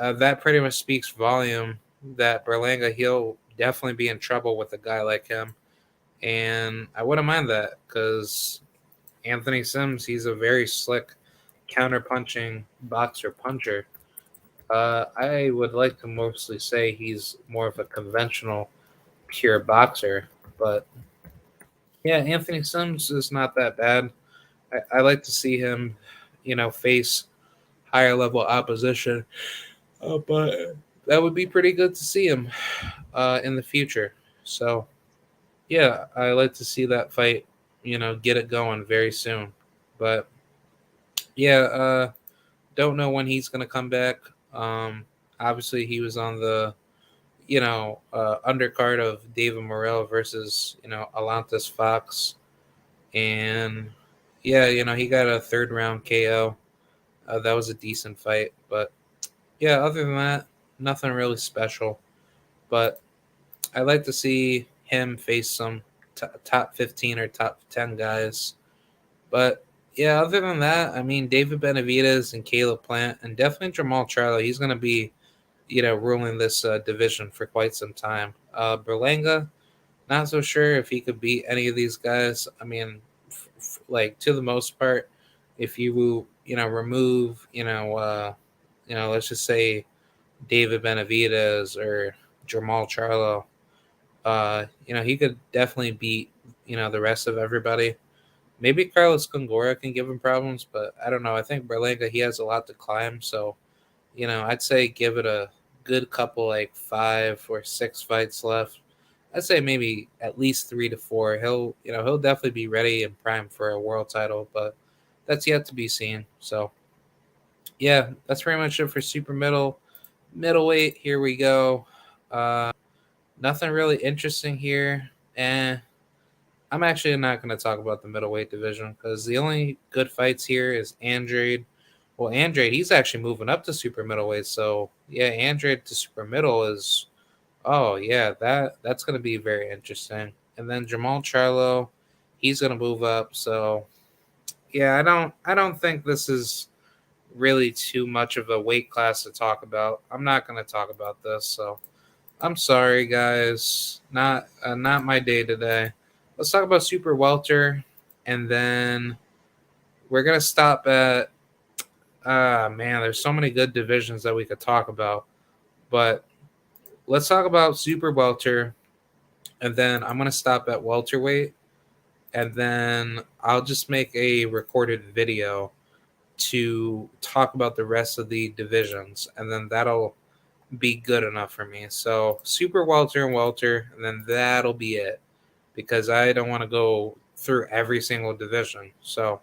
that pretty much speaks volume that Berlanga, he'll definitely be in trouble with a guy like him. And I wouldn't mind that, because Anthony Sims, he's a very slick counter-punching boxer puncher. I would like to mostly say he's more of a conventional, pure boxer. But yeah, Anthony Sims is not that bad. I like to see him, face higher level opposition. But that would be pretty good to see him in the future. So yeah, I like to see that fight, get it going very soon. But yeah, don't know when he's gonna come back. Obviously, he was on the undercard of David Morrell versus Alantis Fox, and yeah, he got a third round KO. That was a decent fight, but yeah, other than that, nothing really special. But I like to see him face some top 15 or top 10 guys. But yeah, other than that, I mean, David Benavidez and Caleb Plant, and definitely Jamal Charlo, he's going to be, ruling this division for quite some time. Berlanga, not so sure if he could beat any of these guys. I mean, to the most part, if you, remove, let's just say David Benavidez or Jamal Charlo, he could definitely beat the rest of everybody. Maybe Carlos Congora can give him problems, but I don't know. I think Berlanga, he has a lot to climb, so I'd say give it a good couple, like 5 or 6 fights left. I'd say maybe at least 3 to 4. He'll definitely be ready and primed for a world title, but that's yet to be seen. So yeah, that's pretty much it for middleweight. Here we go. Nothing really interesting here, and I'm actually not going to talk about the middleweight division because the only good fights here is Andrade. Well, Andrade, he's actually moving up to super middleweight. So yeah, Andrade to super middle is, oh yeah, that's going to be very interesting. And then Jamal Charlo, he's going to move up. So yeah, I don't think this is really too much of a weight class to talk about. I'm not going to talk about this. So I'm sorry, guys. Not my day today. Let's talk about super welter, and then we're gonna stop at. Man, there's so many good divisions that we could talk about, but let's talk about super welter, and then I'm gonna stop at welterweight, and then I'll just make a recorded video to talk about the rest of the divisions, and then that'll be good enough for me. So super welter and welter, and then that'll be it because I don't want to go through every single division. So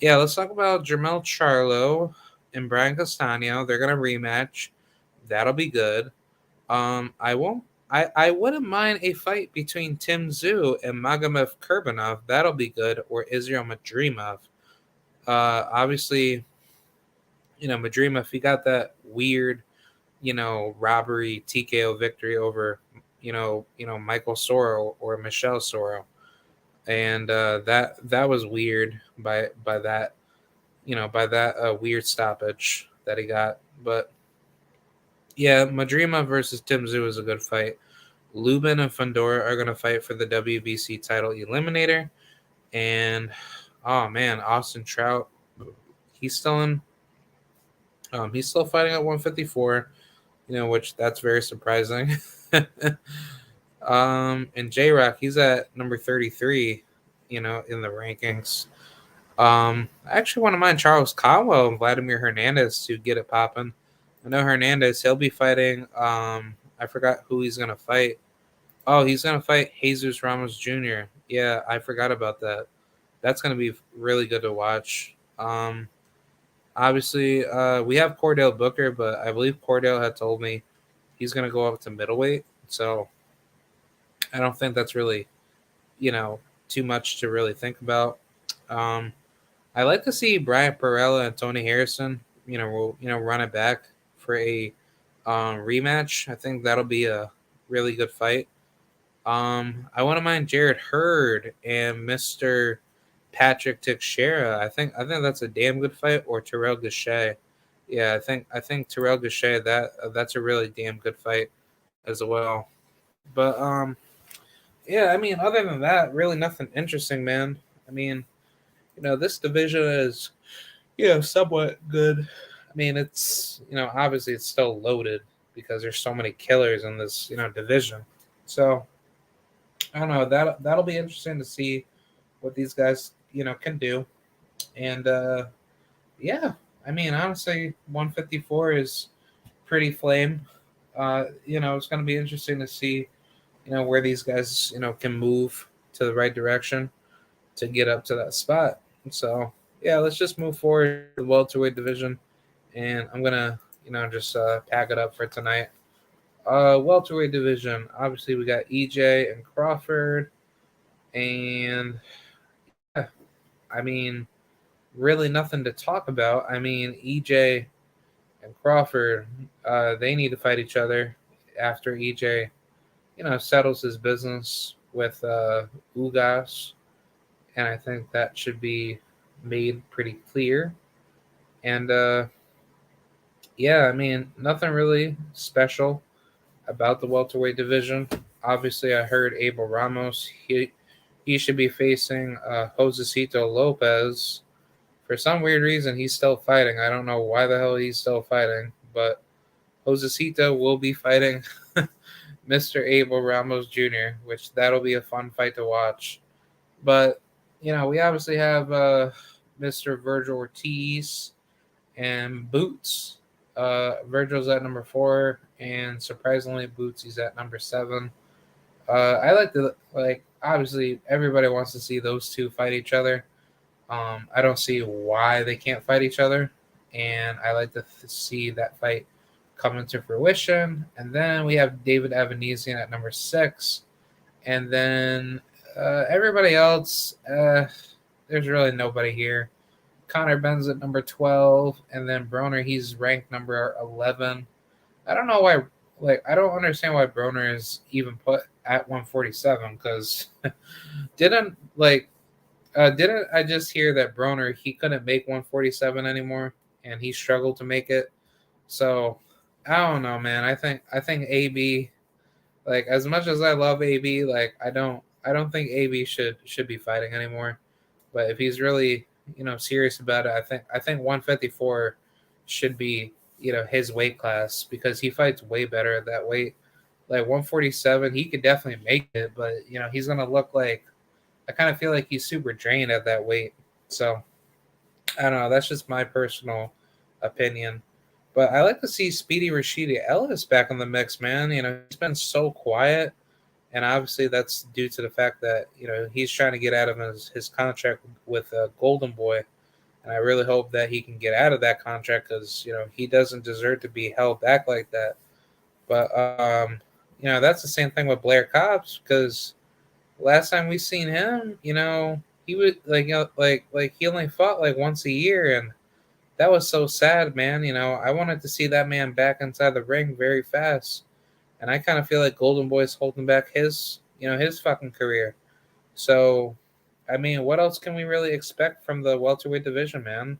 yeah, let's talk about Jermel Charlo and Brian Castano. They're gonna rematch. That'll be good. I won't. I wouldn't mind a fight between Tim Tszyu and Magomed Kurbanov. That'll be good. Or Israel Madrimov. Obviously, Madrimov, he got that weird, robbery TKO victory over, Michael Soro or Michelle Soro, and that was weird by that, weird stoppage that he got. But yeah, Madrima versus Tim Tszyu is a good fight. Lubin and Fandora are going to fight for the WBC title eliminator, and oh man, Austin Trout, he's still in. He's still fighting at 154, which that's very surprising. And J Rock, he's at number 33, in the rankings. I actually want to mind Charles Caldwell and Vladimir Hernandez to get it popping. I know Hernandez, he'll be fighting. I forgot who he's gonna fight. Oh, he's gonna fight Jesus Ramos Jr. Yeah, I forgot about that. That's gonna be really good to watch. Obviously, we have Cordell Booker, but I believe Cordell had told me he's gonna go up to middleweight. So I don't think that's really, too much to really think about. Um, I like to see Brian Perella and Tony Harrison, run it back for a rematch. I think that'll be a really good fight. I want to mind Jared Hurd and Mr. Patrick Teixeira. I think that's a damn good fight. Or Terrell Gachet. Yeah, I think Terrell Gachet, that's a really damn good fight as well. But yeah, I mean, other than that, really nothing interesting, man. I mean, this division is, somewhat good. I mean, it's, obviously it's still loaded because there's so many killers in this, division. So I don't know, that'll be interesting to see what these guys, can do. And yeah, I mean, honestly, 154 is pretty flame. It's going to be interesting to see, where these guys, can move to the right direction to get up to that spot. So yeah, let's just move forward to the welterweight division, and I'm gonna just pack it up for tonight. Welterweight division. Obviously, we got EJ and Crawford, and yeah, I mean, really nothing to talk about. I mean, EJ and Crawford, they need to fight each other after EJ, settles his business with Ugas, and I think that should be made pretty clear. And yeah, I mean, nothing really special about the welterweight division. Obviously, I heard Abel Ramos, he should be facing Josecito Lopez. For some weird reason, he's still fighting. I don't know why the hell he's still fighting, but Josecito will be fighting Mr. Abel Ramos Jr., which that'll be a fun fight to watch. But we obviously have Mr. Virgil Ortiz and Boots. Virgil's at number 4, and surprisingly, Boots is at number 7. I like obviously everybody wants to see those two fight each other. I don't see why they can't fight each other, and I like to see that fight come into fruition. And then we have David Evanesian at number 6, and then everybody else. There's really nobody here. Connor Ben's at number 12, and then Broner, he's ranked number 11. I don't know why. I don't understand why Broner is even put at 147 because didn't didn't I just hear that Broner, he couldn't make 147 anymore and he struggled to make it. So I don't know, man. I think AB, as much as I love AB, I don't think AB should be fighting anymore. But if he's really serious about it, I think 154 should be his weight class because he fights way better at that weight. 147, he could definitely make it, but he's gonna look like, I kind of feel like he's super drained at that weight. So I don't know. That's just my personal opinion. But I like to see Speedy Rashidi Ellis back in the mix, man. He's been so quiet, and obviously that's due to the fact that he's trying to get out of his contract with Golden Boy, and I really hope that he can get out of that contract because he doesn't deserve to be held back like that. But that's the same thing with Blair Cobbs because last time we seen him, he was he only fought once a year, and that was so sad, man. I wanted to see that man back inside the ring very fast, and I kind of feel like Golden Boy's holding back his fucking career. So, I mean, what else can we really expect from the welterweight division, man?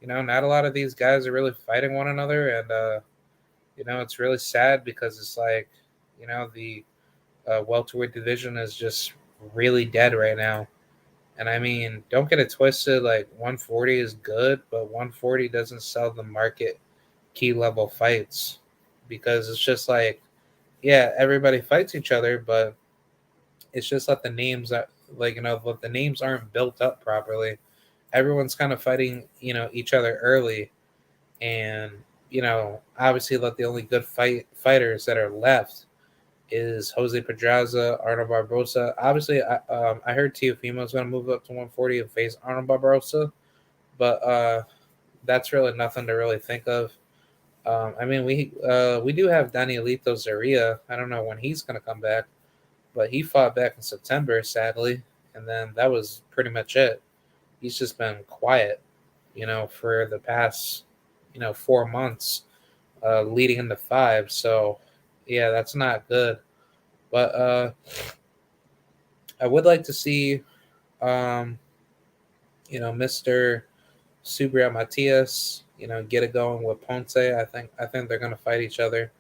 Not a lot of these guys are really fighting one another, and it's really sad because it's the welterweight division is just really dead right now. And I mean, don't get it twisted. 140 is good, but 140 doesn't sell the market key level fights because it's just yeah, everybody fights each other, but it's just that the names that but the names aren't built up properly. Everyone's kind of fighting each other early, and obviously the only good fighters that are left is Jose Pedraza, Arnold Barbosa. Obviously, I heard Teofimo's going to move up to 140 and face Arnold Barbosa, but that's really nothing to really think of. I mean, we do have Danielito Zaria. I don't know when he's going to come back, but he fought back in September, sadly, and then that was pretty much it. He's just been quiet, for the past, 4 months, leading into 5. So, yeah, that's not good. But I would like to see, Mr. Subriel Matias, get it going with Ponce. I think they're gonna fight each other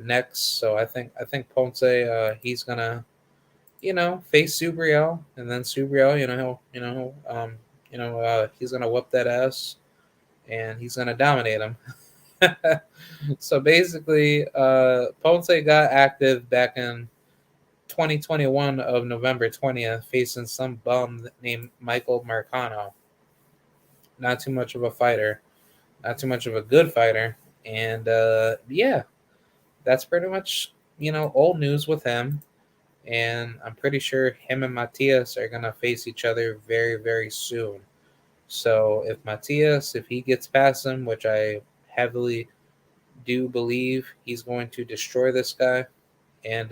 next. So I think Ponce, he's gonna face Subriel, and then Subriel, he's gonna whoop that ass, and he's gonna dominate him. So basically, Ponce got active back in 2021 of November 20th, facing some bum named Michael Marcano. Not too much of a fighter, not too much of a good fighter, and yeah, that's pretty much old news with him. And I'm pretty sure him and Matias are gonna face each other very, very soon. So if he gets past him, which I heavily do believe he's going to destroy this guy, and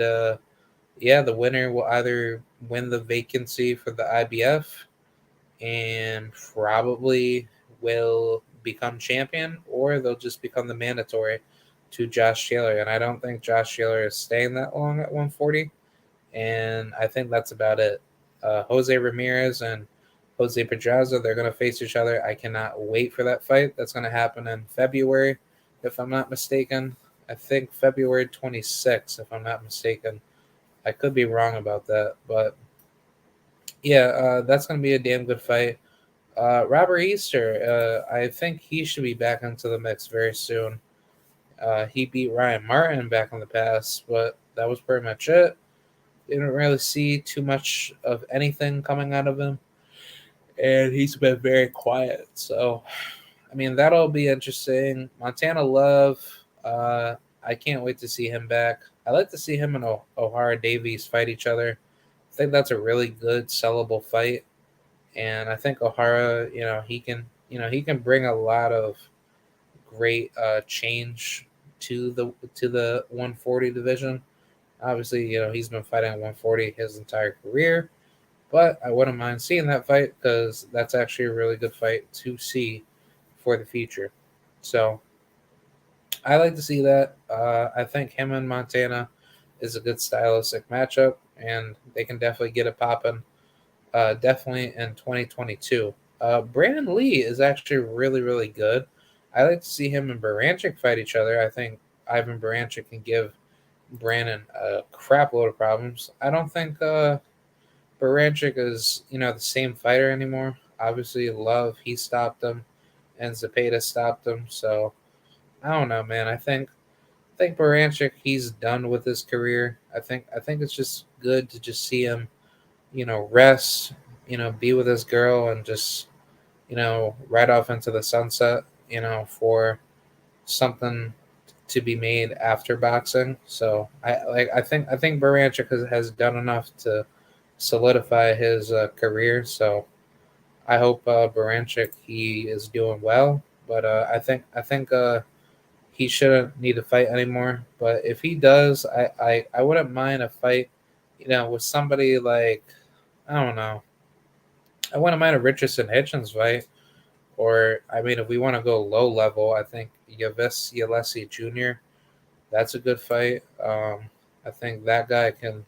yeah, the winner will either win the vacancy for the IBF and probably will become champion, or they'll just become the mandatory to Josh Taylor. And I don't think Josh Taylor is staying that long at 140. And I think that's about it. Jose Ramirez and Jose Pedraza, they're going to face each other. I cannot wait for that fight. That's going to happen in February, if I'm not mistaken. I think February 26th, if I'm not mistaken. I could be wrong about that, but yeah, that's going to be a damn good fight. Robert Easter, I think he should be back into the mix very soon. He beat Ryan Martin back in the past, but that was pretty much it. Didn't really see too much of anything coming out of him, and he's been very quiet. So, I mean, that'll be interesting. Montana Love, I can't wait to see him back. I like to see him and O'Hara Davies fight each other. I think that's a really good sellable fight, and I think O'Hara, he can bring a lot of great change to the 140 division. Obviously, he's been fighting at 140 his entire career, but I wouldn't mind seeing that fight because that's actually a really good fight to see for the future. So I like to see that. I think him and Montana is a good stylistic matchup, and they can definitely get it popping. Definitely in 2022. Brandon Lee is actually really, really good. I like to see him and Baranchik fight each other. I think Ivan Baranchik can give Brandon a crap load of problems. I don't think Baranchik is, the same fighter anymore. Obviously, Love, he stopped him, and Zepeda stopped him. So I don't know, man. I think Baranchik, he's done with his career. I think it's just good to just see him, rest, be with his girl, and just, ride off into the sunset, for something to be made after boxing. So I think Baranchik has done enough to solidify his career. So I hope Baranchik, he is doing well. But I think he shouldn't need to fight anymore. But if he does, I wouldn't mind a fight, with somebody like, I don't know. I wouldn't mind a Richardson Hitchens fight. Or I mean, if we want to go low level, I think Yavis Yalesi Jr. That's a good fight. I think that guy can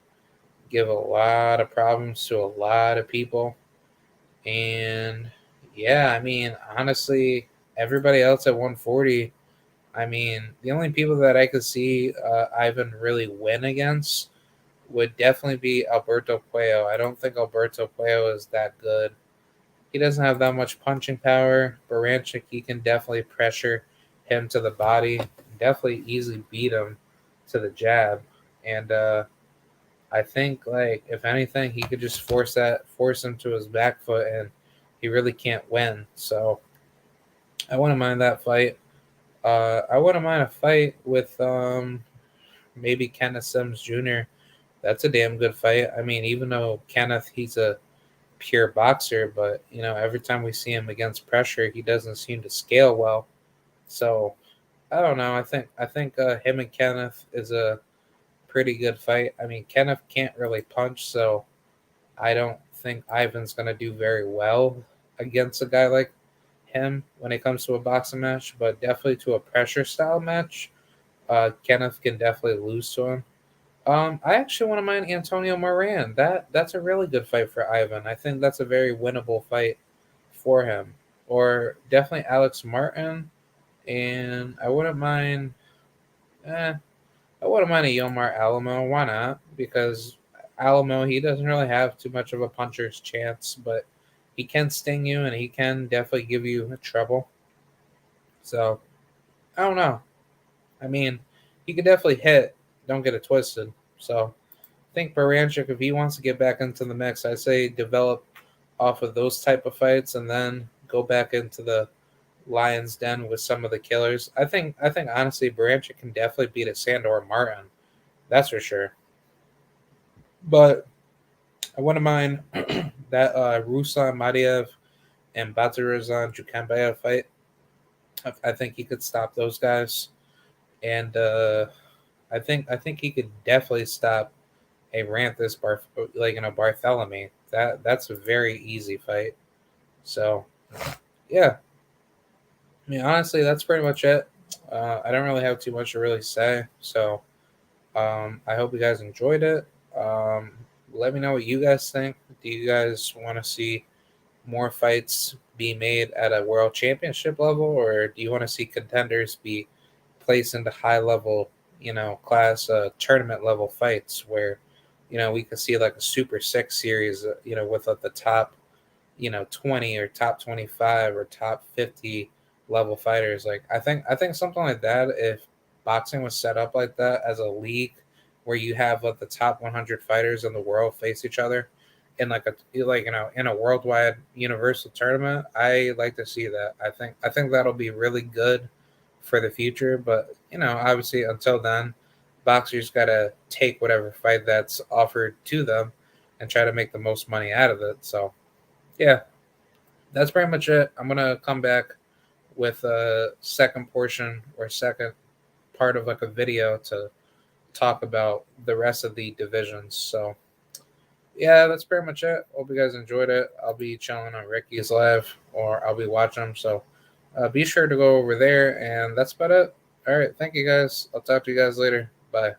give a lot of problems to a lot of people. And yeah, I mean, honestly, everybody else at 140, I mean, the only people that I could see Ivan really win against would definitely be Alberto Puello. I don't think Alberto Puello is that good. He doesn't have that much punching power. Baranchik, he can definitely pressure him to the body, definitely easily beat him to the jab. And I think, like, if anything, he could just force him to his back foot, and he really can't win. So I wouldn't mind that fight. I wouldn't mind a fight with maybe Kenneth Sims Jr. That's a damn good fight. I mean, even though Kenneth, he's a pure boxer, but every time we see him against pressure, he doesn't seem to scale well. So I don't know. I think him and Kenneth is a pretty good fight. I mean, Kenneth can't really punch, so I don't think Ivan's gonna do very well against a guy like him when it comes to a boxing match. But definitely to a pressure style match, Kenneth can definitely lose to him. I actually want to mind Antonio Moran. That's a really good fight for Ivan. I think that's a very winnable fight for him. Or definitely Alex Martin, and eh, I wouldn't mind a Yomar Alamo. Why not? Because Alamo, he doesn't really have too much of a puncher's chance, but he can sting you and he can definitely give you trouble. So I don't know. I mean, he could definitely hit. Don't get it twisted. So think Baranchik, if he wants to get back into the mix, I say develop off of those type of fights and then go back into the Lions Den with some of the killers. I think honestly Baranchik can definitely beat a Sandor Martin. That's for sure. But I wouldn't mind that Ruslan Madiev and Batarazan Jukambayev fight. I think he could stop those guys. And I think he could definitely stop a Ranthus Bartholomew. That's a very easy fight. So yeah, I mean honestly, that's pretty much it. I don't really have too much to really say. So I hope you guys enjoyed it. Um, Let me know what you guys think. Do you guys want to see more fights be made at a world championship level, or do you want to see contenders be placed into high level, class tournament level fights where, we could see like a Super Six series, with the top, 20 or top 25 or top 50 level fighters. Like I think something like that. If boxing was set up like that as a league where you have the top 100 fighters in the world face each other in in a worldwide universal tournament. I like to see that. I think that'll be really good for the future. But obviously, until then, boxers gotta take whatever fight that's offered to them and try to make the most money out of it. So yeah, that's pretty much it. I'm gonna come back with a second portion or second part of a video to talk about the rest of the divisions. So yeah, that's pretty much it. Hope you guys enjoyed it. I'll be chilling on Ricky's live, or I'll be watching them. So be sure to go over there, and that's about it. All right, thank you guys. I'll talk to you guys later. Bye.